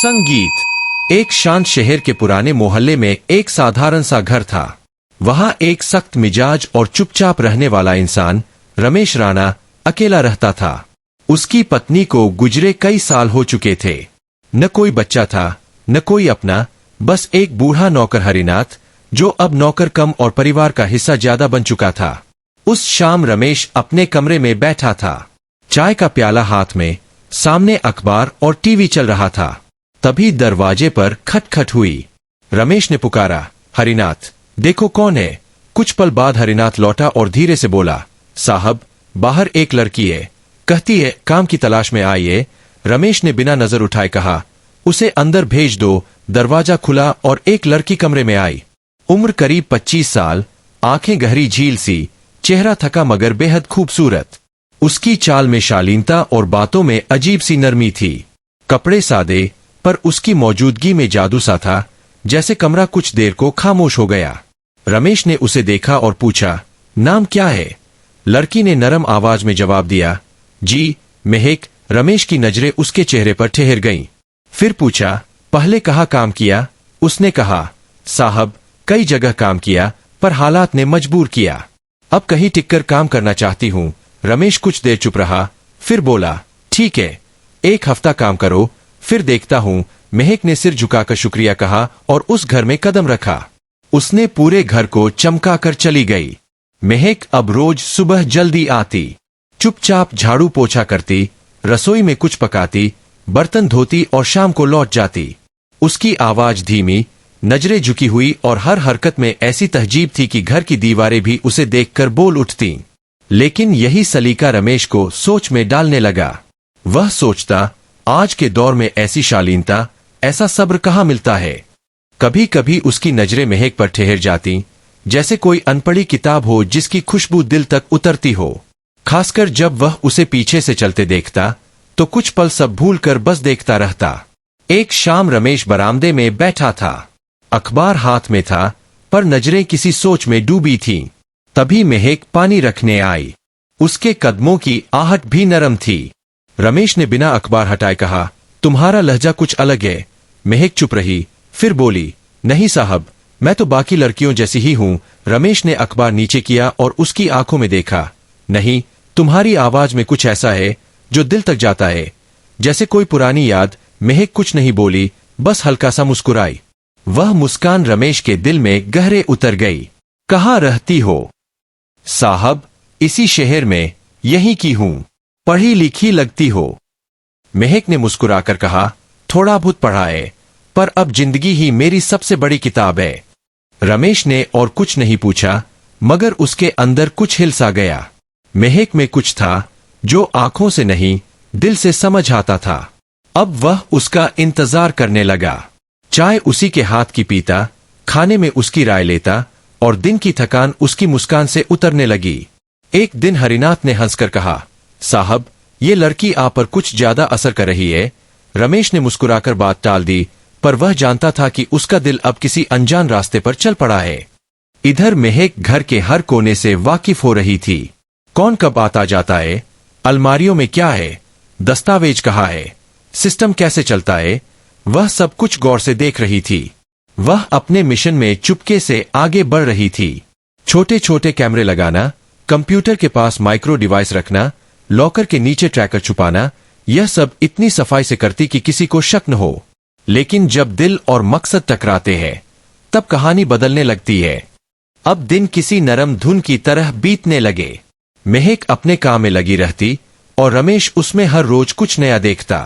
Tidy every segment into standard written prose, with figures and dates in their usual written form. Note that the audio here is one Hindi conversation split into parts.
संगीत। एक शांत शहर के पुराने मोहल्ले में एक साधारण सा घर था। वहां एक सख्त मिजाज और चुपचाप रहने वाला इंसान, रमेश राणा, अकेला रहता था। उसकी पत्नी को गुजरे कई साल हो चुके थे। न कोई बच्चा था, न कोई अपना, बस एक बूढ़ा नौकर हरिनाथ, जो अब नौकर कम और परिवार का हिस्सा ज्यादा बन चुका था। उस शाम रमेश अपने कमरे में बैठा था, चाय का प्याला हाथ में, सामने अखबार और टीवी चल रहा था। तभी दरवाजे पर खटखट हुई। रमेश ने पुकारा, हरिनाथ, देखो कौन है। कुछ पल बाद हरिनाथ लौटा और धीरे से बोला, साहब, बाहर एक लड़की है, कहती है काम की तलाश में आई है। रमेश ने बिना नजर उठाए कहा, उसे अंदर भेज दो। दरवाजा खुला और एक लड़की कमरे में आई। उम्र करीब 25 साल, आंखें गहरी झील सी, चेहरा थका मगर बेहद खूबसूरत। उसकी चाल में शालीनता और बातों में अजीब सी नरमी थी। कपड़े सादे, पर उसकी मौजूदगी में जादू सा था, जैसे कमरा कुछ देर को खामोश हो गया। रमेश ने उसे देखा और पूछा, नाम क्या है? लड़की ने नरम आवाज में जवाब दिया, जी, महक। रमेश की नजरें उसके चेहरे पर ठहर गईं। फिर पूछा, पहले कहाँ काम किया? उसने कहा, साहब, कई जगह काम किया, पर हालात ने मजबूर किया। अब कहीं टिककर काम करना चाहती हूँ। रमेश कुछ देर चुप रहा, फिर बोला, ठीक है, 1 हफ्ता काम करो, फिर देखता हूँ। महक ने सिर झुकाकर शुक्रिया कहा और उस घर में कदम रखा। उसने पूरे घर को चमकाकर चली गई। महक अब रोज सुबह जल्दी आती, चुपचाप झाड़ू पोछा करती, रसोई में कुछ पकाती, बर्तन धोती और शाम को लौट जाती। उसकी आवाज धीमी, नजरें झुकी हुई और हर हरकत में ऐसी तहजीब थी कि घर की दीवारें भी उसे देखकर बोल उठती। लेकिन यही सलीका रमेश को सोच में डालने लगा। वह सोचता, आज के दौर में ऐसी शालीनता, ऐसा सब्र कहाँ मिलता है। कभी कभी उसकी नजरें महक पर ठहर जाती, जैसे कोई अनपढ़ी किताब हो जिसकी खुशबू दिल तक उतरती हो। खासकर जब वह उसे पीछे से चलते देखता, तो कुछ पल सब भूल कर बस देखता रहता। एक शाम रमेश बरामदे में बैठा था, अखबार हाथ में था, पर नजरें किसी सोच में डूबी थीं। तभी महक पानी रखने आई। उसके कदमों की आहट भी नरम थी। रमेश ने बिना अखबार हटाए कहा, तुम्हारा लहजा कुछ अलग है। महक चुप रही, फिर बोली, नहीं साहब, मैं तो बाकी लड़कियों जैसी ही हूं। रमेश ने अखबार नीचे किया और उसकी आंखों में देखा, नहीं, तुम्हारी आवाज में कुछ ऐसा है जो दिल तक जाता है, जैसे कोई पुरानी याद। महक कुछ नहीं बोली, बस हल्का सा मुस्कुराई। वह मुस्कान रमेश के दिल में गहरे उतर गई। कहाँ रहती हो? साहब, इसी शहर में, यहीं की हूं। पढ़ी लिखी लगती हो। महक ने मुस्कुराकर कहा, थोड़ा बहुत पढ़ा है, पर अब जिंदगी ही मेरी सबसे बड़ी किताब है। रमेश ने और कुछ नहीं पूछा, मगर उसके अंदर कुछ हिल सा गया। महक में कुछ था जो आंखों से नहीं, दिल से समझ आता था। अब वह उसका इंतजार करने लगा। चाय उसी के हाथ की पीता, खाने में उसकी राय लेता, और दिन की थकान उसकी मुस्कान से उतरने लगी। एक दिन हरिनाथ ने हंसकर कहा, साहब, ये लड़की आप पर कुछ ज्यादा असर कर रही है। रमेश ने मुस्कुराकर बात टाल दी, पर वह जानता था कि उसका दिल अब किसी अनजान रास्ते पर चल पड़ा है। इधर महक घर के हर कोने से वाकिफ हो रही थी। कौन कब आता जाता है, अलमारियों में क्या है, दस्तावेज कहाँ है, सिस्टम कैसे चलता है, वह सब कुछ गौर से देख रही थी। वह अपने मिशन में चुपके से आगे बढ़ रही थी। छोटे छोटे कैमरे लगाना, कंप्यूटर के पास माइक्रो डिवाइस रखना, लॉकर के नीचे ट्रैकर छुपाना, यह सब इतनी सफाई से करती कि किसी को शक न हो। लेकिन जब दिल और मकसद टकराते हैं, तब कहानी बदलने लगती है। अब दिन किसी नरम धुन की तरह बीतने लगे। महक अपने काम में लगी रहती और रमेश उसमें हर रोज कुछ नया देखता।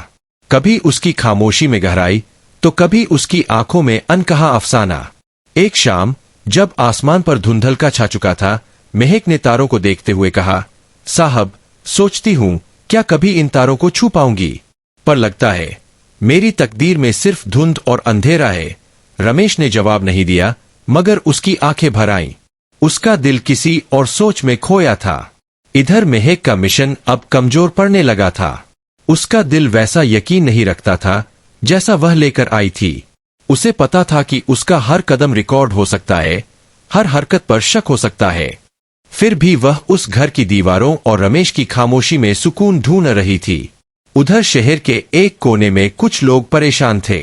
कभी उसकी खामोशी में गहराई, तो कभी उसकी आंखों में अनकहा अफसाना। एक शाम जब आसमान पर धुंधलका छा चुका था, महक ने तारों को देखते हुए कहा, साहब, सोचती हूं क्या कभी इन तारों को छू पाऊंगी, पर लगता है मेरी तकदीर में सिर्फ धुंध और अंधेरा है। रमेश ने जवाब नहीं दिया, मगर उसकी आंखें भर आईं। उसका दिल किसी और सोच में खोया था। इधर महक का मिशन अब कमजोर पड़ने लगा था। उसका दिल वैसा यकीन नहीं रखता था जैसा वह लेकर आई थी। उसे पता था कि उसका हर कदम रिकॉर्ड हो सकता है, हर हरकत पर शक हो सकता है। फिर भी वह उस घर की दीवारों और रमेश की खामोशी में सुकून ढूंढ रही थी। उधर शहर के एक कोने में कुछ लोग परेशान थे।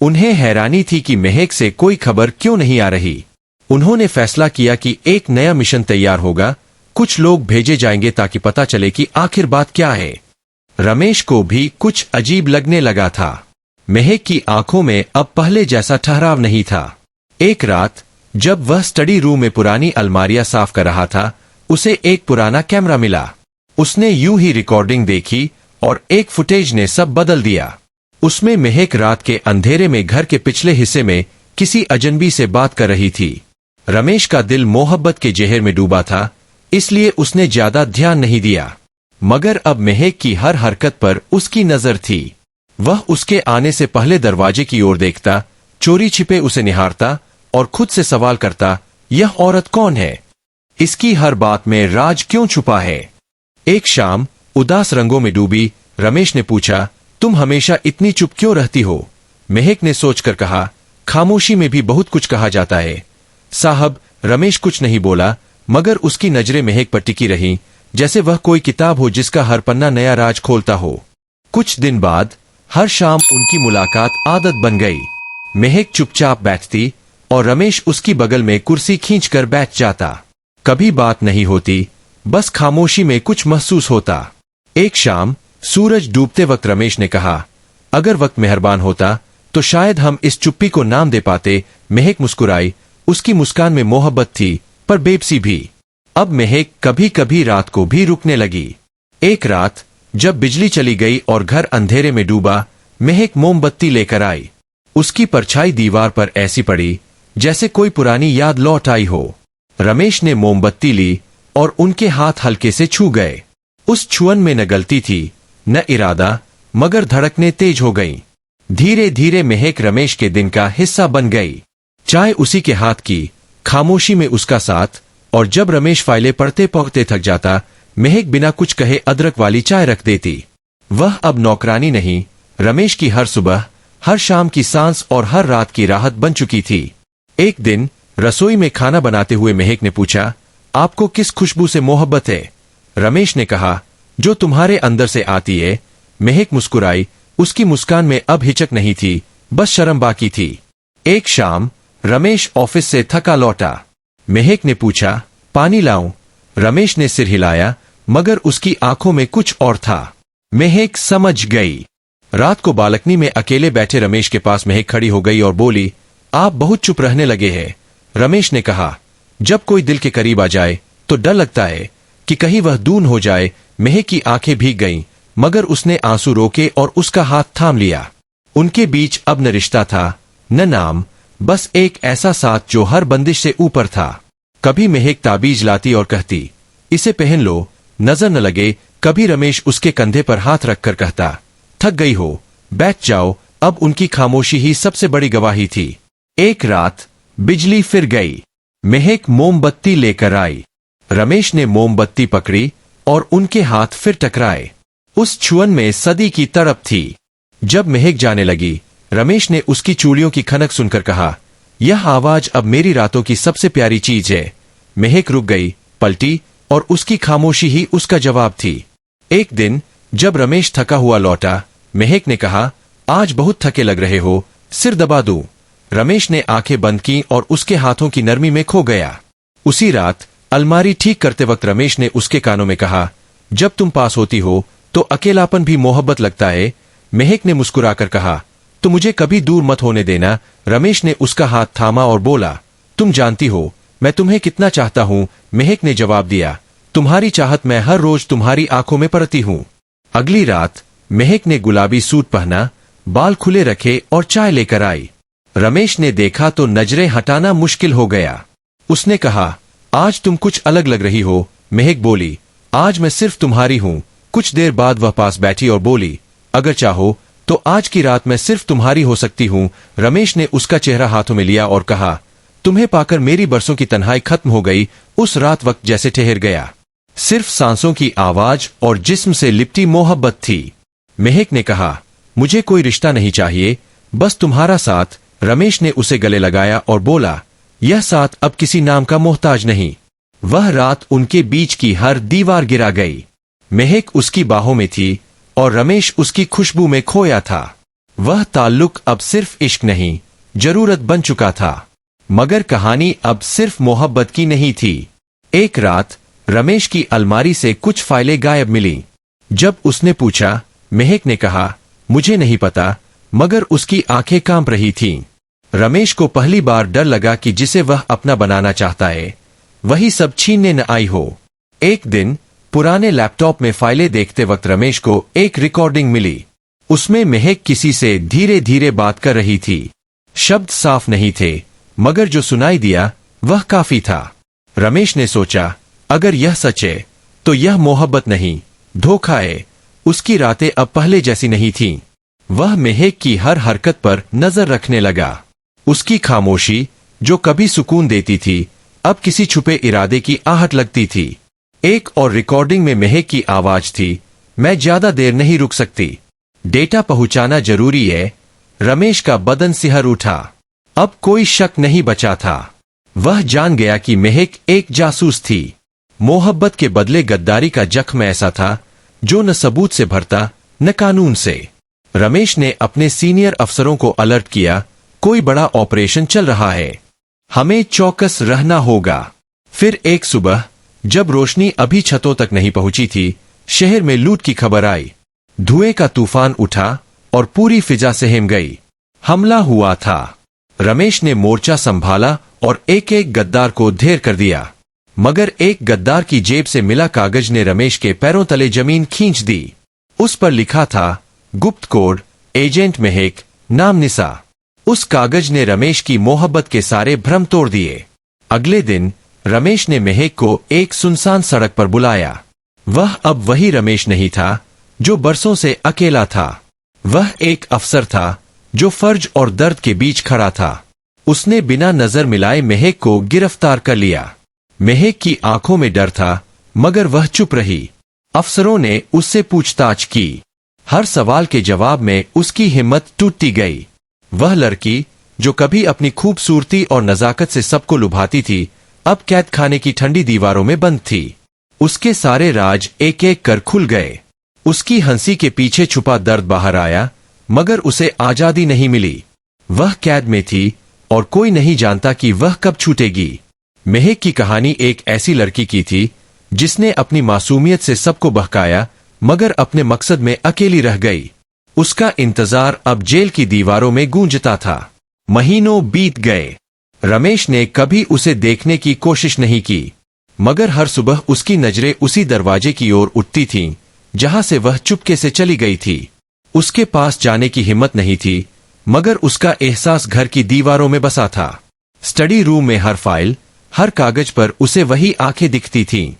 उन्हें हैरानी थी कि महक से कोई खबर क्यों नहीं आ रही। उन्होंने फैसला किया कि एक नया मिशन तैयार होगा, कुछ लोग भेजे जाएंगे ताकि पता चले कि आखिर बात क्या है। रमेश को भी कुछ अजीब लगने लगा था। महक की आंखों में अब पहले जैसा ठहराव नहीं था। एक रात जब वह स्टडी रूम में पुरानी अलमारियां साफ कर रहा था, उसे एक पुराना कैमरा मिला। उसने यूं ही रिकॉर्डिंग देखी और एक फुटेज ने सब बदल दिया। उसमें महक रात के अंधेरे में घर के पिछले हिस्से में किसी अजनबी से बात कर रही थी। रमेश का दिल मोहब्बत के जहर में डूबा था, इसलिए उसने ज्यादा ध्यान नहीं दिया। मगर अब महक की हर हरकत पर उसकी नजर थी। वह उसके आने से पहले दरवाजे की ओर देखता, चोरी छिपे उसे निहारता और खुद से सवाल करता, यह औरत कौन है? इसकी हर बात में राज क्यों छुपा है? एक शाम उदास रंगों में डूबी रमेश ने पूछा, तुम हमेशा इतनी चुप क्यों रहती हो? महक ने सोचकर कहा, खामोशी में भी बहुत कुछ कहा जाता है साहब। रमेश कुछ नहीं बोला, मगर उसकी नजरें महक पर टिकी रहीं, जैसे वह कोई किताब हो जिसका हर पन्ना नया राज खोलता हो। कुछ दिन बाद हर शाम उनकी मुलाकात आदत बन गई। महक चुपचाप बैठती और रमेश उसकी बगल में कुर्सी खींचकर बैठ जाता। कभी बात नहीं होती, बस खामोशी में कुछ महसूस होता। एक शाम सूरज डूबते वक्त रमेश ने कहा, अगर वक्त मेहरबान होता तो शायद हम इस चुप्पी को नाम दे पाते। महक मुस्कुराई, उसकी मुस्कान में मोहब्बत थी पर बेबसी भी। अब महक कभी कभी रात को भी रुकने लगी। एक रात जब बिजली चली गई और घर अंधेरे में डूबा, महक मोमबत्ती लेकर आई। उसकी परछाई दीवार पर ऐसी पड़ी जैसे कोई पुरानी याद लौट आई हो। रमेश ने मोमबत्ती ली और उनके हाथ हल्के से छू गए। उस छुअन में न गलती थी न इरादा, मगर धड़कने तेज हो गईं। धीरे धीरे महक रमेश के दिन का हिस्सा बन गई। चाय उसी के हाथ की, खामोशी में उसका साथ, और जब रमेश फाइलें पढ़ते पढ़ते थक जाता, महक बिना कुछ कहे अदरक वाली चाय रख देती। वह अब नौकरानी नहीं, रमेश की हर सुबह, हर शाम की सांस और हर रात की राहत बन चुकी थी। एक दिन रसोई में खाना बनाते हुए महक ने पूछा, आपको किस खुशबू से मोहब्बत है? रमेश ने कहा, जो तुम्हारे अंदर से आती है। महक मुस्कुराई, उसकी मुस्कान में अब हिचक नहीं थी, बस शर्म बाकी थी। एक शाम रमेश ऑफिस से थका लौटा। महक ने पूछा, पानी लाऊं? रमेश ने सिर हिलाया, मगर उसकी आंखों में कुछ और था। महक समझ गई। रात को बालकनी में अकेले बैठे रमेश के पास महक खड़ी हो गई और बोली, आप बहुत चुप रहने लगे हैं। रमेश ने कहा, जब कोई दिल के करीब आ जाए तो डर लगता है कि कहीं वह दूर हो जाए। महक की आंखें भीग गईं, मगर उसने आंसू रोके और उसका हाथ थाम लिया। उनके बीच अब न रिश्ता था न नाम, बस एक ऐसा साथ जो हर बंदिश से ऊपर था। कभी महक ताबीज लाती और कहती, इसे पहन लो, नजर न लगे। कभी रमेश उसके कंधे पर हाथ रखकर कहता, थक गई हो, बैठ जाओ। अब उनकी खामोशी ही सबसे बड़ी गवाही थी। एक रात बिजली फिर गई। महक मोमबत्ती लेकर आई। रमेश ने मोमबत्ती पकड़ी और उनके हाथ फिर टकराए। उस छुअन में सदी की तड़प थी। जब महक जाने लगी, रमेश ने उसकी चूड़ियों की खनक सुनकर कहा, यह आवाज अब मेरी रातों की सबसे प्यारी चीज है। महक रुक गई, पलटी, और उसकी खामोशी ही उसका जवाब थी। एक दिन जब रमेश थका हुआ लौटा, महक ने कहा, आज बहुत थके लग रहे हो, सिर दबा दूं? रमेश ने आंखें बंद की और उसके हाथों की नरमी में खो गया। उसी रात अलमारी ठीक करते वक्त रमेश ने उसके कानों में कहा, जब तुम पास होती हो तो अकेलापन भी मोहब्बत लगता है। महक ने मुस्कुराकर कहा, तो मुझे कभी दूर मत होने देना। रमेश ने उसका हाथ थामा और बोला, तुम जानती हो मैं तुम्हें कितना चाहता हूं। महक ने जवाब दिया, तुम्हारी चाहत मैं हर रोज तुम्हारी आंखों में पड़ती हूं। अगली रात महक ने गुलाबी सूट पहना, बाल खुले रखे और चाय लेकर आई। रमेश ने देखा तो नजरें हटाना मुश्किल हो गया। उसने कहा, आज तुम कुछ अलग लग रही हो। महक बोली, आज मैं सिर्फ तुम्हारी हूं। कुछ देर बाद वह पास बैठी और बोली, अगर चाहो तो आज की रात मैं सिर्फ तुम्हारी हो सकती हूं। रमेश ने उसका चेहरा हाथों में लिया और कहा, तुम्हें पाकर मेरी बरसों की तन्हाई खत्म हो गई। उस रात वक्त जैसे ठहर गया, सिर्फ सांसों की आवाज और जिस्म से लिपटी मोहब्बत थी। महक ने कहा, मुझे कोई रिश्ता नहीं चाहिए, बस तुम्हारा साथ। रमेश ने उसे गले लगाया और बोला, यह साथ अब किसी नाम का मोहताज नहीं। वह रात उनके बीच की हर दीवार गिरा गई। महक उसकी बाहों में थी, और रमेश उसकी खुशबू में खोया था। वह ताल्लुक अब सिर्फ इश्क नहीं, जरूरत बन चुका था। मगर कहानी अब सिर्फ मोहब्बत की नहीं थी। एक रात रमेश की अलमारी से कुछ फाइलें गायब मिली। जब उसने पूछा, महक ने कहा, मुझे नहीं पता, मगर उसकी आंखें कांप रही थीं। रमेश को पहली बार डर लगा कि जिसे वह अपना बनाना चाहता है वही सब छीनने न आई हो। एक दिन पुराने लैपटॉप में फाइलें देखते वक्त रमेश को एक रिकॉर्डिंग मिली। उसमें महक किसी से धीरे धीरे बात कर रही थी। शब्द साफ नहीं थे, मगर जो सुनाई दिया वह काफी था। रमेश ने सोचा, अगर यह सच है तो यह मोहब्बत नहीं, धोखा है। उसकी रातें अब पहले जैसी नहीं थीं। वह महक की हर हरकत पर नजर रखने लगा। उसकी खामोशी जो कभी सुकून देती थी अब किसी छुपे इरादे की आहट लगती थी। एक और रिकॉर्डिंग में महक की आवाज थी, मैं ज्यादा देर नहीं रुक सकती, डेटा पहुंचाना जरूरी है। रमेश का बदन सिहर उठा। अब कोई शक नहीं बचा था। वह जान गया कि महक एक जासूस थी। मोहब्बत के बदले गद्दारी का जख्म ऐसा था जो न सबूत से भरता न कानून से। रमेश ने अपने सीनियर अफसरों को अलर्ट किया, कोई बड़ा ऑपरेशन चल रहा है, हमें चौकस रहना होगा। फिर एक सुबह जब रोशनी अभी छतों तक नहीं पहुंची थी, शहर में लूट की खबर आई। धुएं का तूफान उठा और पूरी फिजा सहम गई। हमला हुआ था। रमेश ने मोर्चा संभाला और एक एक गद्दार को ढेर कर दिया। मगर एक गद्दार की जेब से मिला कागज ने रमेश के पैरों तले जमीन खींच दी। उस पर लिखा था, गुप्त कोड, एजेंट महक, नाम निसा। उस कागज ने रमेश की मोहब्बत के सारे भ्रम तोड़ दिए। अगले दिन रमेश ने महक को एक सुनसान सड़क पर बुलाया। वह अब वही रमेश नहीं था जो बरसों से अकेला था। वह एक अफसर था जो फर्ज और दर्द के बीच खड़ा था। उसने बिना नजर मिलाए महक को गिरफ्तार कर लिया। महक की आंखों में डर था, मगर वह चुप रही। अफसरों ने उससे पूछताछ की। हर सवाल के जवाब में उसकी हिम्मत टूटती गई। वह लड़की जो कभी अपनी खूबसूरती और नजाकत से सबको लुभाती थी, अब कैद खाने की ठंडी दीवारों में बंद थी। उसके सारे राज एक एक कर खुल गए। उसकी हंसी के पीछे छुपा दर्द बाहर आया, मगर उसे आजादी नहीं मिली। वह कैद में थी और कोई नहीं जानता कि वह कब छूटेगी। महक की कहानी एक ऐसी लड़की की थी जिसने अपनी मासूमियत से सबको बहकाया, मगर अपने मकसद में अकेली रह गई। उसका इंतजार अब जेल की दीवारों में गूंजता था। महीनों बीत गए। रमेश ने कभी उसे देखने की कोशिश नहीं की, मगर हर सुबह उसकी नजरें उसी दरवाजे की ओर उठती थीं जहां से वह चुपके से चली गई थी। उसके पास जाने की हिम्मत नहीं थी, मगर उसका एहसास घर की दीवारों में बसा था। स्टडी रूम में हर फाइल, हर कागज पर उसे वही आंखें दिखती थीं।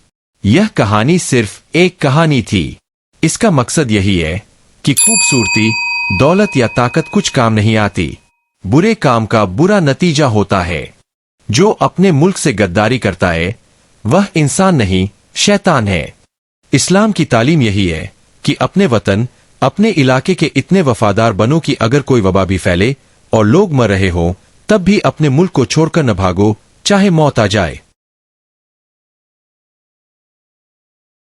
यह कहानी सिर्फ एक कहानी थी। इसका मकसद यही है कि खूबसूरती, दौलत या ताकत कुछ काम नहीं आती। बुरे काम का बुरा नतीजा होता है। जो अपने मुल्क से गद्दारी करता है वह इंसान नहीं, शैतान है। इस्लाम की तालीम यही है कि अपने वतन, अपने इलाके के इतने वफादार बनो कि अगर कोई वबा भी फैले और लोग मर रहे हो तब भी अपने मुल्क को छोड़कर न भागो, चाहे मौत आ जाए।